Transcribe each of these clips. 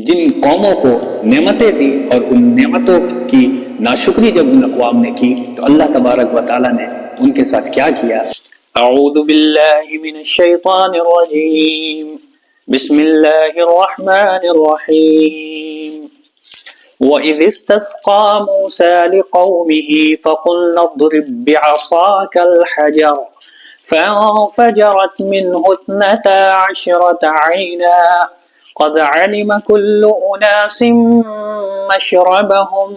جن قوموں کو نعمتیں دی اور ان نعمتوں کی ناشکری جب ان اقوام نے کی تو اللہ تبارک و تعالیٰ نے ان کے ساتھ کیا کیا۔ اعوذ باللہ من الشیطان الرجیم، بسم اللہ الرحمن الرحیم۔ وَإِذِ اسْتَسْقَىٰ مُوسَىٰ لِقَوْمِهِ فَقُلْنَا اضْرِب بِّعَصَاكَ الْحَجَرَ فَانفَجَرَتْ مِنْهُ اثْنَتَا عَشْرَةَ عَيْنًا قَدْ عَلِمَ كُلُّ أُنَاسٍ مَّشْرَبَهُمْ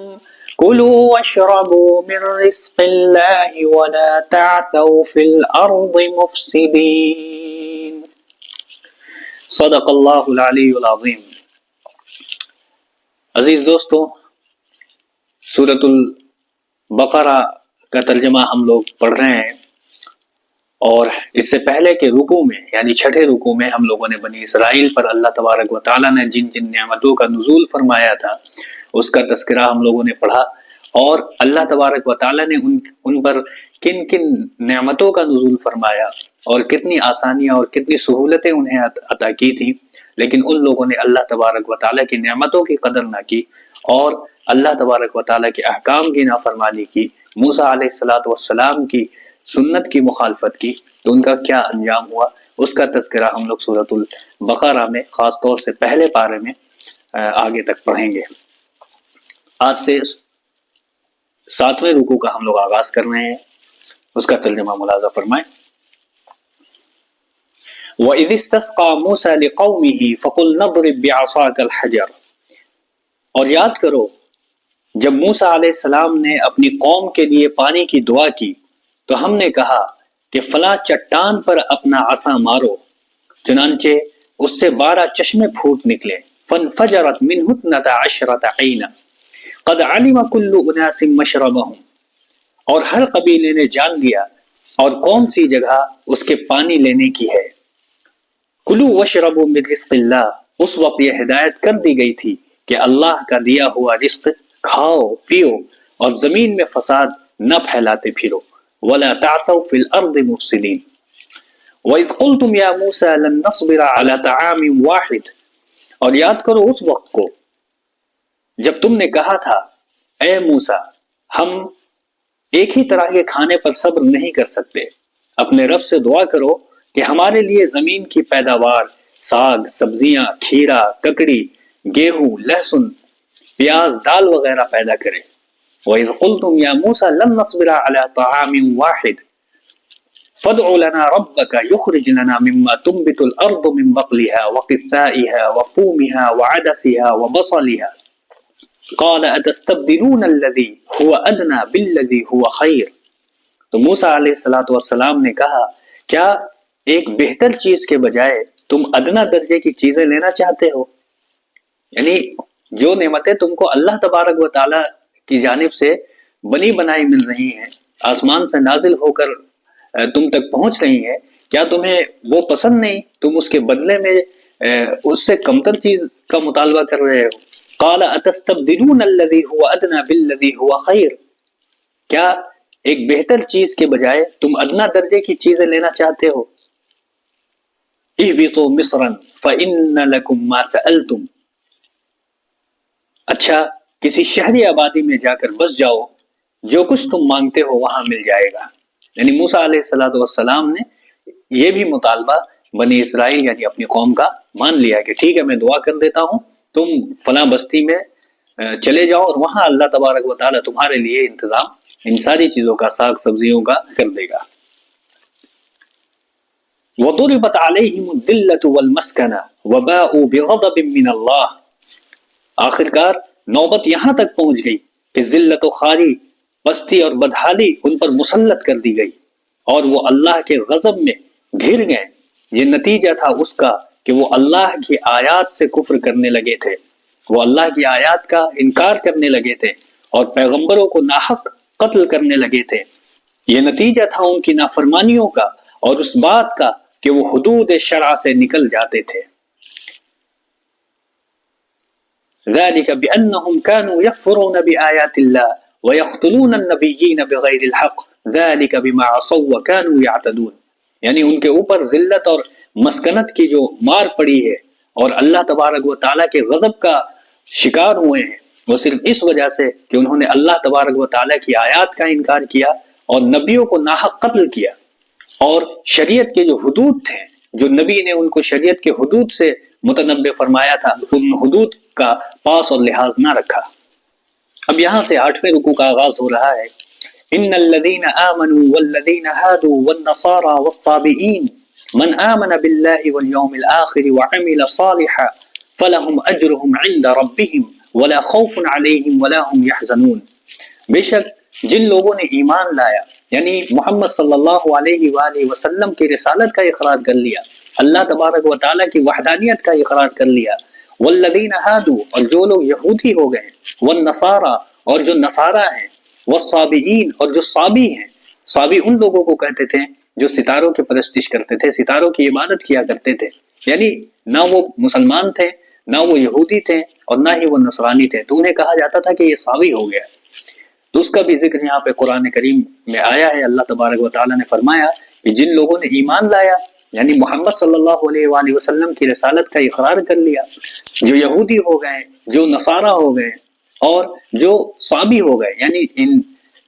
كُلُوا وَاشْرَبُوا مِن رِّزْقِ اللَّهِ وَلَا تَعْثَوْا فِي الْأَرْضِ مُفْسِدِينَ۔ صدق اللہ العلی العظیم۔ عزیز دوستو، سورۃ البقرہ کا ترجمہ ہم لوگ پڑھ رہے ہیں، اور اس سے پہلے کے رکوع میں یعنی چھٹے رکوع میں ہم لوگوں نے بنی اسرائیل پر اللہ تبارک و تعالیٰ نے جن جن نعمتوں کا نزول فرمایا تھا اس کا تذکرہ ہم لوگوں نے پڑھا، اور اللہ تبارک و تعالیٰ نے ان پر کن کن نعمتوں کا نزول فرمایا اور کتنی آسانیاں اور کتنی سہولتیں انہیں عطا کی تھیں، لیکن ان لوگوں نے اللہ تبارک و تعالیٰ کی نعمتوں کی قدر نہ کی اور اللہ تبارک و تعالیٰ کے احکام کی نافرمانی کی، موسیٰ علیہ السلام کی سنت کی مخالفت کی، تو ان کا کیا انجام ہوا اس کا تذکرہ ہم لوگ سورۃ البقرہ میں خاص طور سے پہلے پارے میں آگے تک پڑھیں گے۔ آج سے 7ویں رکوع کا ہم لوگ آغاز کر رہے ہیں، اس کا ترجمہ ملاحظہ فرمائیں۔ وَإِذِ اسْتَسْقَىٰ مُوسَىٰ لِقَوْمِهِ فَقُلْنَا اضْرِب بِّعَصَاكَ الْحَجَرَ، اور یاد کرو جب موسیٰ علیہ السلام نے اپنی قوم کے لیے پانی کی دعا کی تو ہم نے کہا کہ فلاں چٹان پر اپنا عصا مارو، چنانچہ اس سے 12 چشمے پھوٹ نکلے۔ فَانْفَجَرَتْ مِنْهُ اثْنَتَا عَشْرَةَ عَيْنًا قَدْ عَلِمَ كُلُّ أُنَاسٍ مَّشْرَبَهُمْ، اور ہر قبیلے نے جان لیا اور کون سی جگہ اس کے پانی لینے کی ہے۔ کلو واشربوا من رزق اللہ، اس وقت یہ ہدایت کر دی گئی تھی کہ اللہ کا دیا ہوا رزق کھاؤ پیو اور زمین میں فساد نہ پھیلاتے پھرو۔ ولا تعثوا في الارض مفسدين واذ قلتم يا موسى لن نصبر على طعام واحد، اور یاد کرو اس وقت کو جب تم نے کہا تھا اے موسیٰ ہم ایک ہی طرح کے کھانے پر صبر نہیں کر سکتے، اپنے رب سے دعا کرو کہ ہمارے لیے زمین کی پیداوار، ساگ، سبزیاں، کھیرا، ککڑی، گیہوں، لہسن، پیاز، دال وغیرہ پیدا کرے۔ وَإِذْ قُلْتُمْ يَا مُوسَىٰ لَن نَّصْبِرَ عَلَىٰ طَعَامٍ وَاحِدٍ فَادْعُ لَنَا رَبَّكَ يُخْرِجْ لَنَا مِمَّا تُنبِتُ الْأَرْضُ مِن بَقْلِهَا وَقِثَّائِهَا وَفُومِهَا وَعَدَسِهَا وَبَصَلِهَا قَالَ أَتَسْتَبْدِلُونَ الَّذِي هُوَ أَدْنَىٰ بِالَّذِي هُوَ خَيْرٌ۔ تو موسیٰ علیہ السلام نے کہا کیا ایک بہتر چیز کے بجائے تم ادنا درجے کی چیزیں لینا چاہتے ہو؟ یعنی جو نعمتیں تم کو اللہ تبارک و تعالیٰ کی جانب سے بنی بنائی مل رہی ہیں، آسمان سے نازل ہو کر تم تک پہنچ رہی ہیں، کیا تمہیں وہ پسند نہیں؟ تم اس کے بدلے میں اس سے کمتر چیز کا مطالبہ کر رہے ہو۔ قال اتستبدلون الذی هو ادنی بالذی هو خیر، کیا ایک بہتر چیز کے بجائے تم ادنا درجے کی چیزیں لینا چاہتے ہو؟ اہبطوا مصرا فإن لکم ما سألتم، اچھا کسی شہری آبادی میں جا کر بس جاؤ، جو کچھ تم مانگتے ہو وہاں مل جائے گا۔ یعنی موسیٰ علیہ السلام نے یہ بھی مطالبہ بنی اسرائیل یعنی اپنی قوم کا مان لیا کہ ٹھیک ہے میں دعا کر دیتا ہوں، تم فلاں بستی میں چلے جاؤ اور وہاں اللہ تبارک و تعالیٰ تمہارے لیے انتظام ان ساری چیزوں کا، ساگ سبزیوں کا کر دے گا۔ وَضُرِبَتْ عَلَيْهِمُ الذِّلَّةُ وَالْمَسْكَنَةُ وَبَاءُوا بِغَضَبٍ مِّنَ اللَّهِ، آخرکار نوبت یہاں تک پہنچ گئی کہ ذلت و خواری، پستی اور بدحالی ان پر مسلط کر دی گئی اور وہ اللہ کے غضب میں گھر گئے۔ یہ نتیجہ تھا اس کا کہ وہ اللہ کی آیات سے کفر کرنے لگے تھے، وہ اللہ کی آیات کا انکار کرنے لگے تھے اور پیغمبروں کو ناحق قتل کرنے لگے تھے۔ یہ نتیجہ تھا ان کی نافرمانیوں کا اور اس بات کا کہ وہ حدود شرع سے نکل جاتے تھے۔ ذلك بأنهم كانوا يكفرون بآيات الله ويقتلون النبيين بغير الحق ذلك بما عصوا وكانوا يعتدون، یعنی ان کے اوپر ذلت اور مسکنت کی جو مار پڑی ہے اور اللہ تبارک و تعالیٰ کے غضب کا شکار ہوئے ہیں وہ صرف اس وجہ سے کہ انہوں نے اللہ تبارک و تعالیٰ کی آیات کا انکار کیا اور نبیوں کو ناحق قتل کیا، اور شریعت کے جو حدود تھے، جو نبی نے ان کو شریعت کے حدود سے متنبع فرمایا تھا، ان حدود کا پاس اور لحاظ نہ رکھا۔ اب یہاں سے 8ویں رکوع کا آغاز ہو رہا ہے۔ ان الذين آمنوا والذين هادوا والنصارى والصابئين من آمن بالله واليوم الآخر وعمل صالحا فلهم أجرهم عند ربهم ولا خوف عليهم ولا هم يحزنون۔ بے شک جن لوگوں نے ایمان لایا، یعنی محمد صلی اللہ علیہ وآلہ وسلم کی رسالت کا اقرار کر لیا، اللہ تبارک و تعالیٰ کی وحدانیت کا اقرار کر لیا، والذین ہادوا اور جو لوگ یہودی ہو گئے، والنصارى اور جو نصارہ ہیں، والصابئین اور جو صابی ہیں۔ صابی ان لوگوں کو کہتے تھے جو ستاروں کی پرستش کرتے تھے، ستاروں کی عبادت کیا کرتے تھے، یعنی نہ وہ مسلمان تھے، نہ وہ یہودی تھے اور نہ ہی وہ نصرانی تھے، تو انہیں کہا جاتا تھا کہ یہ صابی ہو گیا۔ تو اس کا بھی ذکر یہاں پہ قرآن کریم میں آیا ہے۔ اللہ تبارک و تعالیٰ نے فرمایا کہ جن لوگوں نے ایمان لایا، یعنی محمد صلی اللہ علیہ وآلہ وسلم کی رسالت کا اقرار کر لیا، جو یہودی ہو گئے، جو نصارہ ہو گئے اور جو صابی ہو گئے، یعنی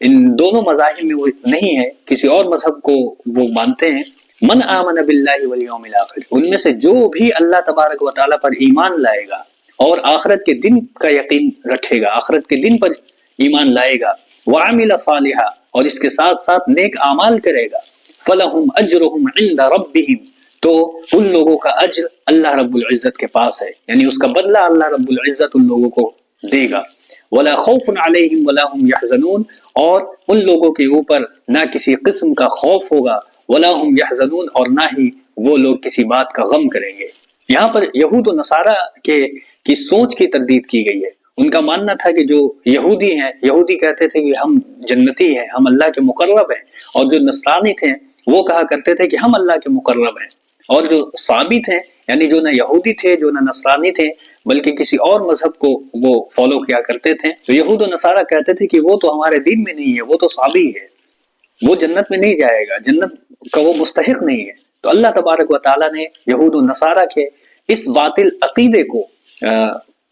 ان دونوں مذاہب میں وہ نہیں ہے، کسی اور مذہب کو وہ مانتے ہیں، من آمن باللہ والیوم الآخر، ان میں سے جو بھی اللہ تبارک و تعالیٰ پر ایمان لائے گا اور آخرت کے دن کا یقین رکھے گا، آخرت کے دن پر ایمان لائے گا، وعمل صالحا اور اس کے ساتھ ساتھ نیک اعمال کرے گا، فلہم اجرہم عند ربہم تو ان لوگوں کا اجر اللہ رب العزت کے پاس ہے، یعنی اس کا بدلہ اللہ رب العزت ان لوگوں کو دے گا، ولا خوف علیہم ولا ہم یحزنون اور ان لوگوں کے اوپر نہ کسی قسم کا خوف ہوگا، ولا ہم یحزنون اور نہ ہی وہ لوگ کسی بات کا غم کریں گے۔ یہاں پر یہود و نصارہ کی سوچ کی تردید کی گئی ہے۔ ان کا ماننا تھا کہ جو یہودی ہیں، یہودی کہتے تھے کہ ہم جنتی ہیں، ہم اللہ کے مقرب ہیں، اور جو نصرانی تھے وہ کہا کرتے تھے کہ ہم اللہ کے مقرب ہیں، اور جو صابی تھے یعنی جو نہ یہودی تھے جو نہ نصرانی تھے بلکہ کسی اور مذہب کو وہ فالو کیا کرتے تھے، تو یہود و نصارہ کہتے تھے کہ وہ تو ہمارے دین میں نہیں ہے، وہ تو صابی ہے، وہ جنت میں نہیں جائے گا، جنت کا وہ مستحق نہیں ہے۔ تو اللہ تبارک و تعالیٰ نے یہود و نصارہ کے اس باطل عقیدے کو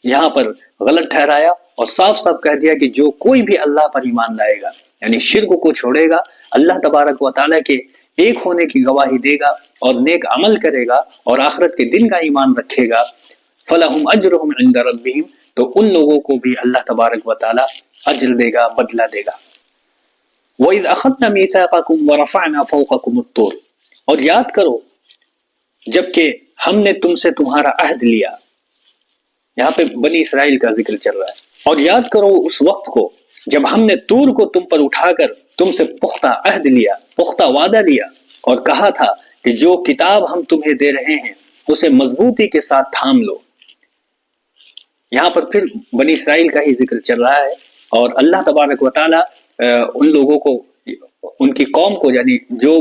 یہاں پر غلط ٹھہرایا اور صاف صاف کہہ دیا کہ جو کوئی بھی اللہ پر ایمان لائے گا، یعنی شرک کو چھوڑے گا، اللہ تبارک و تعالیٰ کے ایک ہونے کی گواہی دے گا اور نیک عمل کرے گا اور آخرت کے دن کا ایمان رکھے گا، فلہم اجرہم عند ربہم تو ان لوگوں کو بھی اللہ تبارک و تعالیٰ اجر دے گا، بدلہ دے گا۔ وَإِذْ أَخَذْنَا مِيثَاقَكُمْ وَرَفَعْنَا فَوْقَكُمُ الطُّورَ اور یاد کرو جبکہ ہم نے تم سے تمہارا عہد لیا، یہاں پہ بنی اسرائیل کا ذکر چل رہا ہے، اور یاد کرو اس وقت کو جب ہم نے طور کو تم پر اٹھا کر تم سے پختہ عہد لیا، پختہ وعدہ لیا، اور کہا تھا کہ جو کتاب ہم تمہیں دے رہے ہیں اسے مضبوطی کے ساتھ تھام لو۔ یہاں پر پھر بنی اسرائیل کا ہی ذکر چل رہا ہے، اور اللہ تبارک و تعالیٰ ان لوگوں کو، ان کی قوم کو، یعنی جو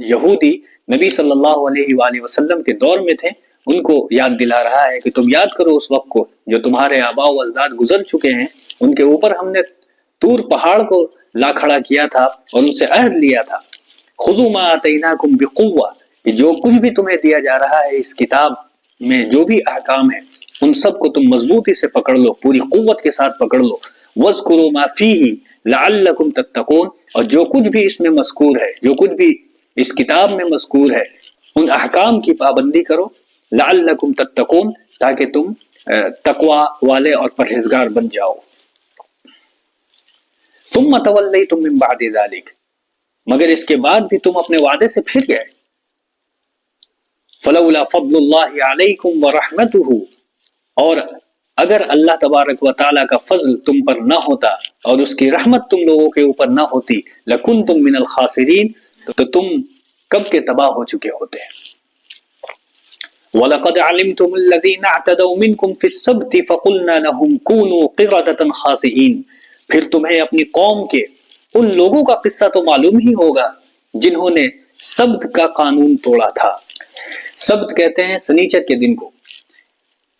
یہودی نبی صلی اللہ علیہ وآلہ وسلم کے دور میں تھے ان کو یاد دلا رہا ہے کہ تم یاد کرو اس وقت کو جو تمہارے آباء و اجداد گزر چکے ہیں، ان کے اوپر ہم نے طور پہاڑ کو لا کھڑا کیا تھا اور ان سے عہد لیا تھا، خذوا ما آتیناکم بقوہ کہ جو کچھ بھی تمہیں دیا جا رہا ہے اس کتاب میں، جو بھی احکام ہیں ان سب کو تم مضبوطی سے پکڑ لو، پوری قوت کے ساتھ پکڑ لو، واذکروا ما فیہ لعلکم تتقون اور جو کچھ بھی اس میں مذکور ہے، جو کچھ بھی اس کتاب میں مذکور ہے ان احکام کی پابندی کرو، لعلکم تتقون تاکہ تم تقوی والے اور پرہیزگار بن جاؤ۔ ثم تولیتم من بعد ذلک مگر اس کے بعد بھی تم اپنے وعدے سے پھر گئے، فلولا فضل اللہ علیکم ورحمتہ اور اگر اللہ تبارک و تعالیٰ کا فضل تم پر نہ ہوتا اور اس کی رحمت تم لوگوں کے اوپر نہ ہوتی، لکنتم من الخاسرین تو تم کب کے تباہ ہو چکے ہوتے ہیں۔ وَلَقَدْ عَلِمْتُمُ الَّذِينَ اعْتَدَوْا مِنْكُمْ فِي السَّبْتِ فَقُلْنَا لَهُمْ كُونُوا قِرَدَةً خَاسِئِينَ پھر تمہیں اپنی قوم کے ان لوگوں کا قصہ تو معلوم ہی ہوگا جنہوں نے سبت کا قانون توڑا تھا۔ سبت کہتے ہیں سنیچر کے دن کو۔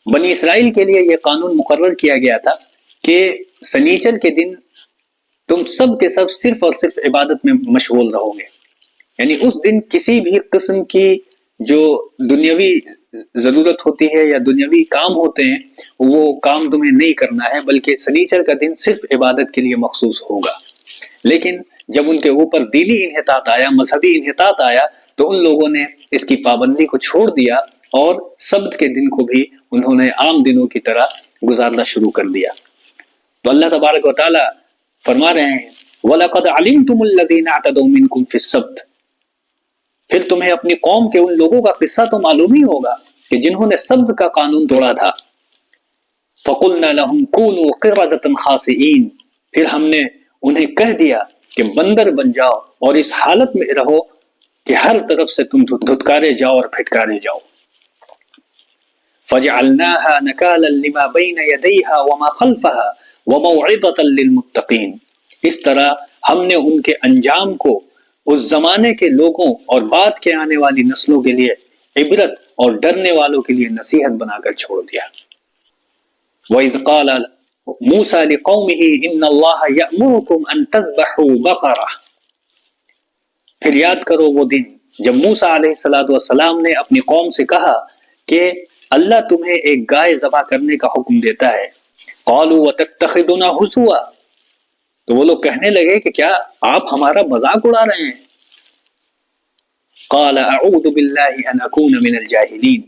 بنی اسرائیل کے لیے یہ قانون مقرر کیا گیا تھا کہ سنیچر کے دن تم سب کے سب صرف اور صرف عبادت میں مشغول رہو گے، یعنی اس دن کسی بھی قسم کی جو دنیاوی ضرورت ہوتی ہے یا دنیاوی کام ہوتے ہیں وہ کام تمہیں نہیں کرنا ہے، بلکہ سنیچر کا دن صرف عبادت کے لیے مخصوص ہوگا۔ لیکن جب ان کے اوپر دینی انحطاط آیا، مذہبی انحطاط آیا، تو ان لوگوں نے اس کی پابندی کو چھوڑ دیا اور سبت کے دن کو بھی انہوں نے عام دنوں کی طرح گزارنا شروع کر دیا۔ تو اللہ تبارک و تعالی فرما رہے ہیں وَلَقَدْ عَلِمْتُمُ الَّذِينَ اعْتَدَوْا مِنْكُمْ فِي السَّبْتِ، پھر تمہیں اپنی قوم کے ان لوگوں کا قصہ تو معلوم ہی ہوگا کہ جنہوں نے سبت کا قانون توڑا تھا۔ فَقُلْنَا لَهُمْ كُونُوا قِرَدَةً خَاسِئِينَ، پھر ہم نے انہیں کہہ دیا کہ بندر بن جاؤ اور اس حالت میں رہو کہ ہر طرف سے تم دھتکارے جاؤ اور پھٹکارے جاؤ۔ فَجَعَلْنَاهَا نَكَالًا لِمَا بَيْنَ يَدَيْهَا وَمَا خَلْفَهَا وَمَوْعِظَةً لِّلْمُتَّقِينَ، اس طرح ہم نے ان کے انجام کو اس زمانے کے لوگوں اور بعد کے آنے والی نسلوں کے لیے عبرت اور ڈرنے والوں کے لیے نصیحت بنا کر چھوڑ دیا۔ وَإِذْ قَالَ مُوسَىٰ لِقَوْمِهِ إِنَّ اللَّهَ يَأْمُرُكُمْ أَن تَذْبَحُوا بَقَرَةً، پھر یاد کرو وہ دن جب موسیٰ علیہ السلام نے اپنی قوم سے کہا کہ اللہ تمہیں ایک گائے ذبح کرنے کا حکم دیتا ہے۔ قَالُوا وَتَتَّخِذُنَا هُزُوًا، تو وہ لوگ کہنے لگے کہ کیا آپ ہمارا مذاق اڑا رہے ہیں؟ قَالَ أَعُوذُ بِاللَّهِ أَنْ أَكُونَ مِنَ الْجَاهِلِينَ،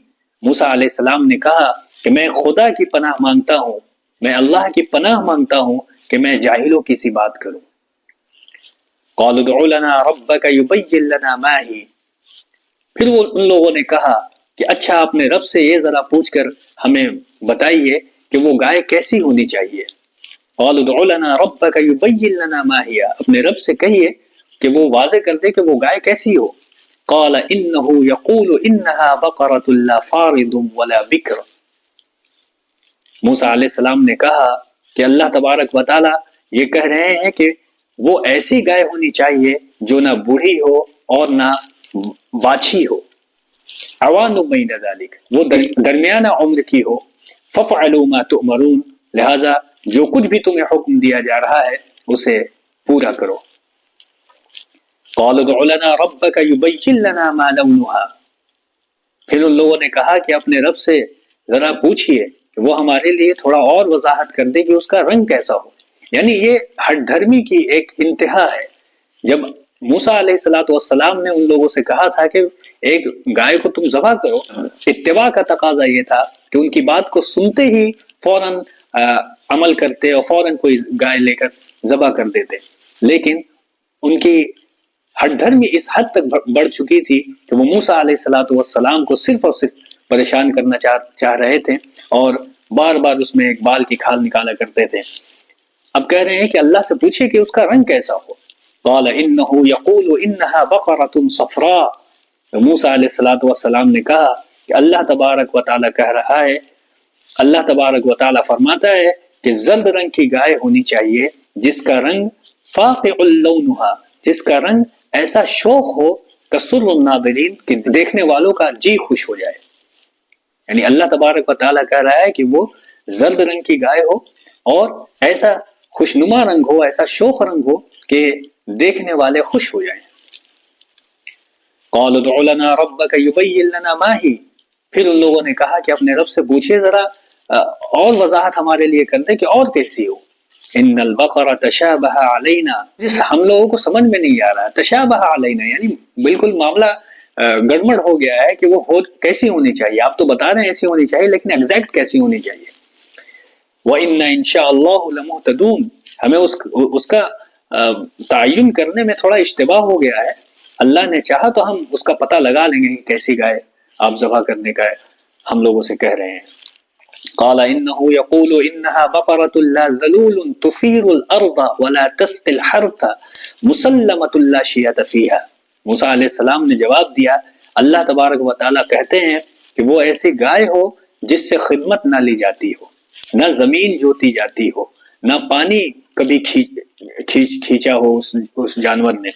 موسیٰ علیہ السلام نے کہا کہ میں خدا کی پناہ مانگتا ہوں، میں اللہ کی پناہ مانگتا ہوں کہ میں جاہلوں کی سی بات کروں۔ قَالُوا ادْعُ لَنَا رَبَّكَ يُبَيِّن لَنَا مَا هِيَ، پھر وہ ان لوگوں نے کہا کہ اچھا اپنے رب سے یہ ذرا پوچھ کر ہمیں بتائیے کہ وہ گائے کیسی ہونی چاہیے۔ قَالُوا ادْعُ لَنَا رَبَّكَ يُبَيِّن لَنَا مَا هِيَ، اپنے رب سے کہیے کہ وہ واضح کر دے کہ وہ گائے کیسی ہو۔ قَالَ إِنَّهُ يَقُولُ إِنَّهَا بَقَرَةٌ لَا فَارِضٌ وَلَا بِكْرٌ، موسیٰ علیہ السلام نے کہا کہ اللہ تبارک و تعالی یہ کہہ رہے ہیں کہ وہ ایسی گائے ہونی چاہیے جو نہ بوڑھی ہو اور نہ باچھی ہو، عوان بین ذالک، وہ درمیانہ عمر کی ہو۔ فَفْعَلُوا مَا تُؤْمَرُونَ، لہذا جو کچھ بھی تمہیں حکم دیا جا رہا ہے اسے پورا کرو۔ قَالُوا ادْعُ لَنَا رَبَّكَ يُبَيِّن لَنَا مَا لَوْنُهَا، پھر ان لوگوں نے کہا کہ اپنے رب سے ذرا پوچھئے کہ وہ ہمارے لیے تھوڑا اور وضاحت کر دے کہ اس کا رنگ کیسا ہو۔ یعنی یہ ہٹ دھرمی کی ایک انتہا ہے۔ جب موسیٰ علیہ السلام نے ان لوگوں سے کہا تھا کہ ایک گائے کو تم ذبح کرو، اتباع کا تقاضا یہ تھا کہ ان کی بات کو سنتے ہی فوراً عمل کرتے اور فوراً کوئی گائے لے کر ذبح کر دیتے، لیکن ان کی ہٹ دھرمی اس حد تک بڑھ چکی تھی کہ وہ موسیٰ علیہ السلام کو صرف اور صرف پریشان کرنا چاہ رہے تھے اور بار بار اس میں ایک بال کی کھال نکالا کرتے تھے۔ اب کہہ رہے ہیں کہ اللہ سے پوچھے کہ اس کا رنگ کیسا ہو۔ قال انه يقول انها بقرة صفراء، تو موسیٰ علیہ السلام نے کہا کہ اللہ تبارک و تعالیٰ کہہ رہا ہے، اللہ تبارک و تعالیٰ فرماتا ہے کہ زرد رنگ کی گائے ہونی چاہیے جس کا رنگ فاقع لونها، جس کا رنگ ایسا شوق ہو کسر الناظرین، کہ دیکھنے والوں کا جی خوش ہو جائے۔ یعنی اللہ تبارک و تعالیٰ کہہ رہا ہے کہ وہ زرد رنگ کی گائے ہو اور ایسا خوشنما رنگ ہو، ایسا شوق رنگ ہو کہ دیکھنے والے خوش ہو جائیں۔ قَالُوا ادْعُ لَنَا رَبَّكَ يُبَيِّن لَنَا مَا هِيَ، پھر ان لوگوں نے کہا کہ اپنے رب سے پوچھئے ذرا اور وضاحت ہمارے لیے کر دیں کہ اور کیسی ہو۔ ان البقرة تشابہ علینا، جس ہم لوگوں کو سمجھ میں نہیں آ رہا، تشابہ علینا یعنی بالکل معاملہ گڑبڑ ہو گیا ہے کہ وہ کیسی ہونی چاہیے، آپ تو بتا رہے ہیں ایسی ہونی چاہیے لیکن ایگزیکٹ کیسی ہونی چاہیے۔ وَإِنَّا إِن شَاءَ اللَّهُ لَمُهْتَدُونَ، ہمیں اس کا تعین کرنے میں تھوڑا اشتباہ ہو گیا ہے، اللہ نے چاہا تو ہم اس کا پتہ لگا لیں گے کہ کیسی گائے آپ ذبح کرنے کا ہم لوگوں سے کہہ رہے ہیں۔ قال انه يقول انها بقرة لا ذلول تثير الارض ولا تسقي الحرث مسلمة لا شية فيها، موسیٰ علیہ السلام نے جواب دیا اللہ تبارک و تعالیٰ کہتے ہیں کہ وہ ایسی گائے ہو جس سے خدمت نہ لی جاتی ہو، نہ زمین جوتی جاتی ہو، نہ پانی کبھی کھینچا ہو اس جانور نے،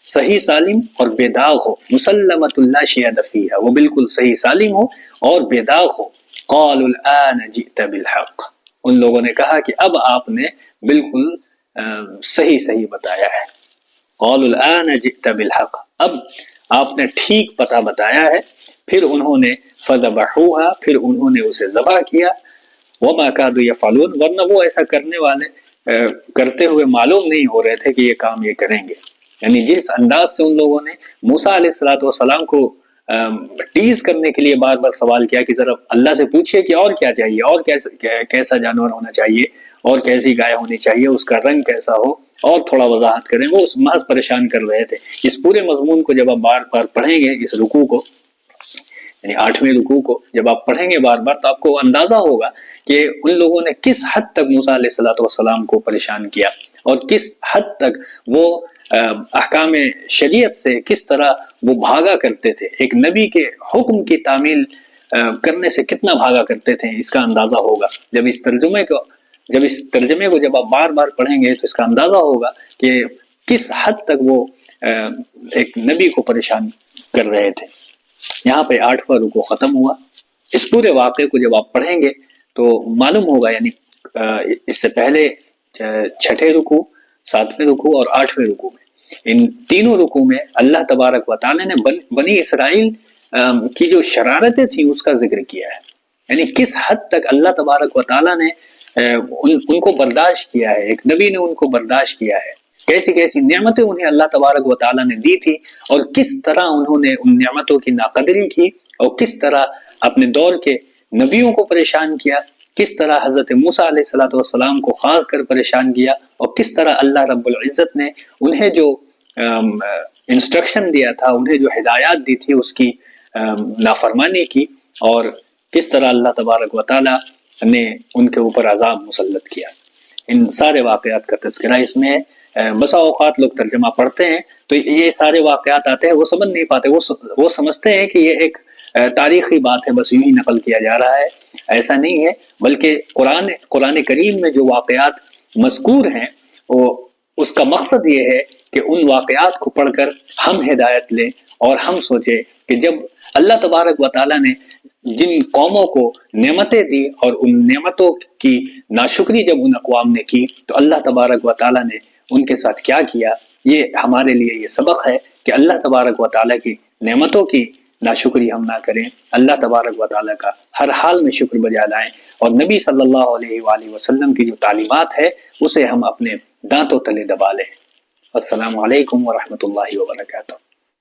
صحیح سالم اور بے داغ ہو، مسلمۃ لا شیء فیہا، وہ بالکل صحیح سالم ہو اور بے داغ ہو۔ قالوا الآن جئت بالحق، ان لوگوں نے کہا کہ اب آپ نے بالکل صحیح بتایا ہے۔ قالوا الآن جئت بالحق، اب آپ نے ٹھیک پتہ بتایا ہے۔ پھر انہوں نے فذبحوها، پھر انہوں نے اسے ذبح کیا، وما كادوا يفعلون، ورنہ وہ ایسا کرنے والے کرتے ہوئے معلوم نہیں ہو رہے تھے کہ یہ کام یہ کریں گے۔ یعنی جس انداز سے ان لوگوں نے موسیٰ علیہ السلام کو ٹیز کرنے کے لیے بار بار سوال کیا کہ ذرا اللہ سے پوچھئے کہ اور کیا چاہیے، اور کیسا جانور ہونا چاہیے، اور کیسی گائے ہونی چاہیے، اس کا رنگ کیسا ہو، اور تھوڑا وضاحت کریں، وہ اس محض پریشان کر رہے تھے۔ اس پورے مضمون کو جب آپ بار بار پڑھیں گے، اس رکوع کو یعنی 8ویں رکوع کو جب آپ پڑھیں گے بار بار، تو آپ کو اندازہ ہوگا کہ ان لوگوں نے کس حد تک موسیٰ علیہ السلام کو پریشان کیا، اور کس حد تک وہ احکام شریعت سے کس طرح وہ بھاگا کرتے تھے، ایک نبی کے حکم کی تعمیل کرنے سے کتنا بھاگا کرتے تھے، اس کا اندازہ ہوگا۔ جب اس ترجمے کو جب آپ بار بار پڑھیں گے تو اس کا اندازہ ہوگا کہ کس حد تک وہ ایک نبی کو پریشان کر رہے تھے۔ یہاں پہ 8واں رکوع ختم ہوا۔ اس پورے واقعے کو جب آپ پڑھیں گے تو معلوم ہوگا، یعنی اس سے پہلے 6 رکوع، 7ویں رکوع اور 8ویں رکوع میں، ان تینوں رکوع میں اللہ تبارک و تعالی نے بنی اسرائیل کی جو شرارتیں تھیں اس کا ذکر کیا ہے، یعنی کس حد تک اللہ تبارک و تعالی نے ان کو برداشت کیا ہے، ایک نبی نے ان کو برداشت کیا ہے، کیسی کیسی نعمتیں انہیں اللہ تبارک و تعالی نے دی تھی، اور کس طرح انہوں نے ان نعمتوں کی ناقدری کی، اور کس طرح اپنے دور کے نبیوں کو پریشان کیا، کس طرح حضرت موسیٰ علیہ السلام کو خاص کر پریشان کیا، اور کس طرح اللہ رب العزت نے انہیں جو انسٹرکشن دیا تھا، انہیں جو ہدایات دی تھی، اس کی نافرمانی کی، اور کس طرح اللہ تبارک و تعالی نے ان کے اوپر عذاب مسلط کیا۔ ان سارے واقعات کا تذکرہ اس میں ہے۔ بسا اوقات لوگ ترجمہ پڑھتے ہیں تو یہ سارے واقعات آتے ہیں، وہ سمجھ نہیں پاتے، وہ سمجھتے ہیں کہ یہ ایک تاریخی بات ہے، بس یوں ہی نقل کیا جا رہا ہے۔ ایسا نہیں ہے، بلکہ قرآن کریم میں جو واقعات مذکور ہیں، اس کا مقصد یہ ہے کہ ان واقعات کو پڑھ کر ہم ہدایت لیں، اور ہم سوچیں کہ جب اللہ تبارک و تعالیٰ نے جن قوموں کو نعمتیں دی، اور ان نعمتوں کی ناشکری جب ان اقوام نے کی، تو اللہ تبارک و تعالیٰ نے ان کے ساتھ کیا کیا۔ یہ ہمارے لیے یہ سبق ہے کہ اللہ تبارک و تعالیٰ کی نعمتوں کی ناشکری ہم نہ کریں، اللہ تبارک و تعالیٰ کا ہر حال میں شکر بجا لائیں، اور نبی صلی اللہ علیہ وآلہ وسلم کی جو تعلیمات ہے اسے ہم اپنے دانتوں تلے دبا لیں۔ السلام علیکم ورحمۃ اللہ وبرکاتہ۔